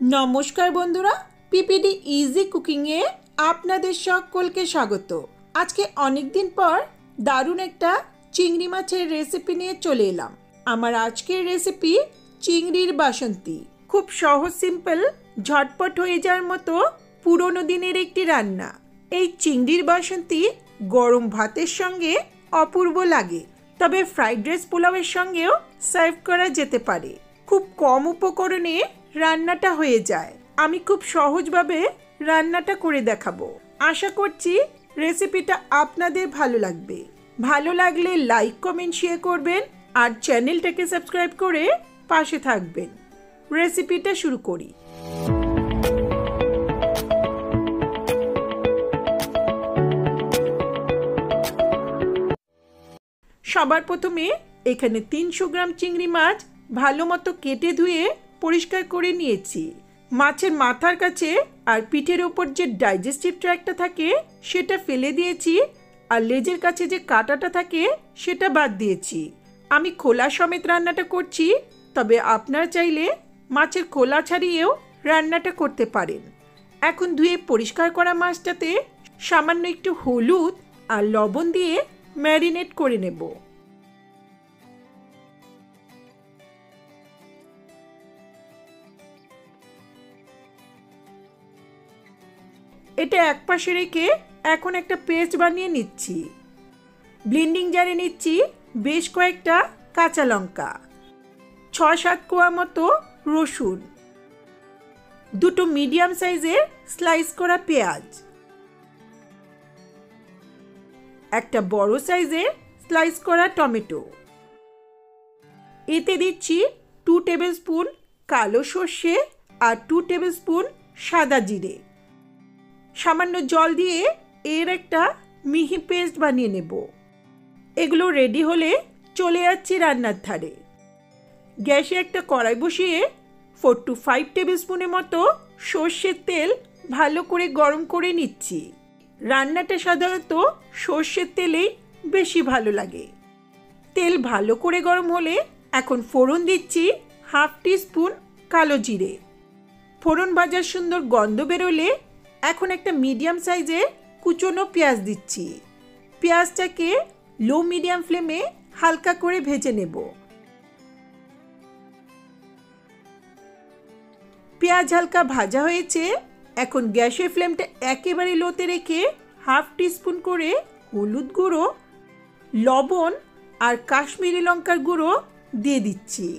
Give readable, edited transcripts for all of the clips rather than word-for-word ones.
नमस्कार बंधुरा PPD easy cooking ए आपनादेर सकलके स्वागत। आज के अनेक दिन पर दारुण एक चिंगड़ी माछेर रेसिपि निये चले एलाम। आमार आजकेर रेसिपि चिंगड़िर बासंती। खूब सहज सिम्पल झटपट हये जाओयार मतो पुरोनो दिनेर एकटी रान्ना। एई चिंगड़िर बासंती गरम भातेर संगे अपूर्व लागे, तबे फ्राइड राइस पोलाओयेर संगेओ सार्व करा जेते पारे। खूब कम उपकरणे रान्नाटा हये जाय। आमी खूब सहजभावे रान्नाटा करे देखाबो। आशा करछि रेसिपिटा आपनादेर भालो लागबे। भालो लागले लाइक कमेंट शेयर करबेन और चैनलटाके सबस्क्राइब करे पाशे थाकबेन। रेसिपिटा शुरू करी। सबार प्रथमे एखाने 300 ग्राम चिंगड़ी माछ भालो मतो केटे धुए परिष्कार करे निয়েছি। মাছের মাথার কাছে আর পিঠের উপর যে ডাইজেস্টিভ ট্র্যাক্টটা থাকে সেটা ফেলে দিয়েছি আর লেজের কাছে যে কাঁটাটা থাকে সেটা বাদ দিয়েছি। আমি খোলা সমেত রান্নাটা করছি, তবে আপনারা চাইলে মাছের খোলা ছাড়িয়েও রান্নাটা করতে পারেন। এখন ধুয়ে পরিষ্কার করা মাছটাতে সামান্য একটু হলুদ আর লবণ দিয়ে ম্যারিনেট করে নেব। এটা এক পাশে রেখে এখন একটা পেস্ট বানিয়ে নিচ্ছি। ব্লেন্ডিং জারে নিচ্ছি বেশ কয়েকটা কাঁচা লঙ্কা, 6-7 কোয়া মতো রসুন, দুটো মিডিয়াম সাইজের স্লাইস করা পেঁয়াজ, একটা বড় সাইজের স্লাইস করা টমেটো। এতে দিচ্ছি 2 টেবিলস্পুন কালো সর্ষে আর 2 টেবিলস্পুন সাদা জিরে। সামান্য জল দিয়ে এর একটা মিহি পেস্ট বানিয়ে নেব। এগুলো রেডি হলে চলে যাচ্ছি রান্নার ধারে। গ্যাসে একটা কড়াই বসিয়ে 4 to 5 টেবিলস্পুনের মতো সর্ষের তেল ভালো করে গরম করে নিচ্ছি। রান্নাটা সাধারণত সর্ষের তেলেই বেশি ভালো লাগে। তেল ভালো করে গরম হলে এখন ফোড়ন দিচ্ছি 1/2 টিস্পুন কালো জিরে। ফোড়ন ভাজার সুন্দর গন্ধ বেরোলে এখন একটা মিডিয়াম সাইজের কুচনো পেঁয়াজ দিচ্ছি। পেঁয়াজটাকে লো মিডিয়াম ফ্লেমে হালকা করে ভেজে নেব। পেঁয়াজ হালকা ভাজা হয়েছে, এখন গ্যাসের ফ্লেমটা একেবারে লোতে রেখে 1/2 টিস্পুন করে হলুদ গুঁড়ো, লবণ আর কাশ্মীরি লঙ্কার গুঁড়ো দিয়ে দিচ্ছি।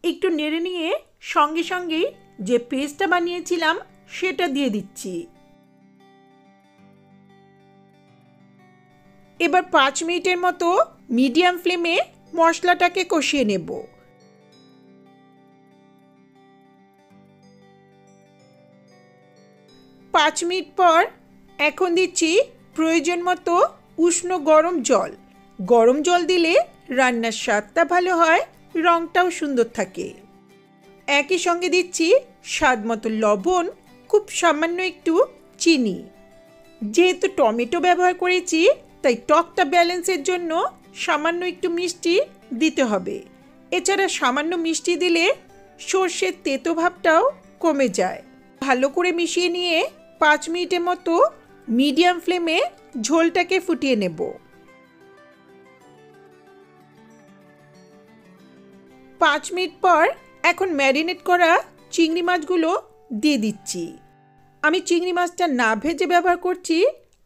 একটু নেড়ে নিয়ে সঙ্গে সঙ্গেই যে পেস্টটা বানিয়েছিলাম সেটা দিয়ে দিচ্ছি। এবার 5 মিনিটের মতো মিডিয়াম ফ্লেমে মশলাটাকে কষিয়ে নেব। 5 মিনিট পর এখন দিচ্ছি প্রয়োজন মতো উষ্ণ গরম জল। গরম জল দিলে রান্নার স্বাদটা ভালো হয়, রংটাও সুন্দর থাকে। একই সঙ্গে দিচ্ছি স্বাদ মতো লবণ, খুব সামান্য একটু চিনি। যেহেতু টমেটো ব্যবহার করেছি তাই টকটা ব্যালেন্সের জন্য সামান্য একটু মিষ্টি দিতে হবে। এছাড়া সামান্য মিষ্টি দিলে সর্ষের তেতো ভাবটাও কমে যায়। ভালো করে মিশিয়ে নিয়ে 5 মিনিটের মতো মিডিয়াম ফ্লেমে ঝোলটাকে ফুটিয়ে নেব। 5 মিনিট পর এখন ম্যারিনেট করা চিংড়ি মাছগুলো দিয়ে দিচ্ছি। আমি চিংড়ি মাছটা না ভেজে ব্যবহার করছি,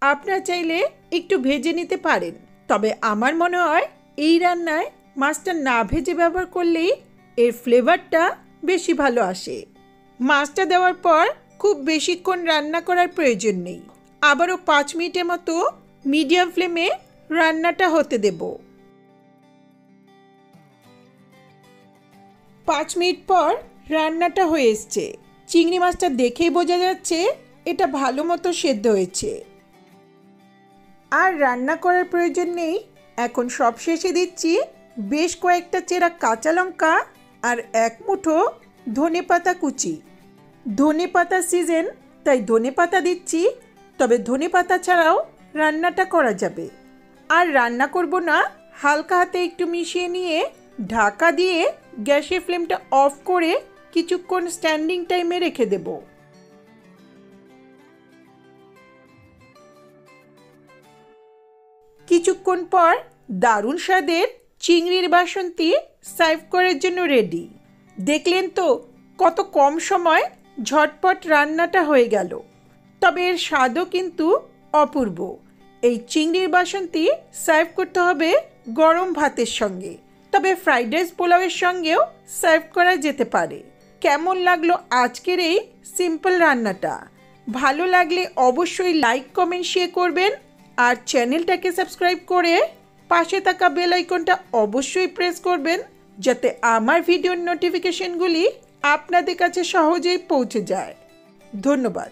আপনারা চাইলে একটু ভেজে নিতে পারেন। তবে আমার মনে হয় এই রান্নায় মাছটা না ভেজে ব্যবহার করলেই এর ফ্লেভারটা বেশি ভালো আসে। মাছটা দেওয়ার পর খুব বেশিক্ষণ রান্না করার প্রয়োজন নেই। আবারও 5 মিনিটের মতো মিডিয়াম ফ্লেমে রান্নাটা হতে দেব। 5 মিনিট পর রান্নাটা হয়ে এসছে। চিংড়ি মাছটা দেখেই বোঝা যাচ্ছে এটা ভালো মতো সেদ্ধ হয়েছে। আর রান্না করার প্রয়োজন নেই। এখন সবশেষে দিচ্ছি বেশ কয়েকটা চেরা কাঁচা লঙ্কা আর 1 মুঠো ধনেপাতা কুচি। ধনেপাতা সিজন তাই ধনেপাতা দিচ্ছি, তবে ধনেপাতা ছাড়াও রান্নাটা করা যাবে। আর রান্না করব না হালকা হাতে একটু মিশিয়ে নিয়ে ঢাকা দিয়ে গ্যাসের ফ্লেমটা অফ করে কিছুক্ষণ স্ট্যান্ডিং টাইমে রেখে দেব। কিছুক্ষণ পর দারুণ স্বাদের চিংড়ির বাসন্তী সার্ভ করার জন্য রেডি। দেখলেন তো কত কম সময় ঝটপট রান্নাটা হয়ে গেল, তবে এর স্বাদও কিন্তু অপূর্ব। এই চিংড়ির বাসন্তী সার্ভ করতে হবে গরম ভাতের সঙ্গে, তবে ফ্রাইড রাইস পোলাওয়ের সঙ্গেও সার্ভ করা যেতে পারে। কেমন লাগলো আজকের এই সিম্পল রান্নাটা? ভালো লাগলে অবশ্যই লাইক কমেন্ট শেয়ার করবেন, আর চ্যানেলটাকে সাবস্ক্রাইব করে পাশে থাকা বেল আইকনটা অবশ্যই প্রেস করবেন, যাতে আমার ভিডিওর নোটিফিকেশনগুলি আপনাদের কাছে সহজেই পৌঁছে যায়। ধন্যবাদ।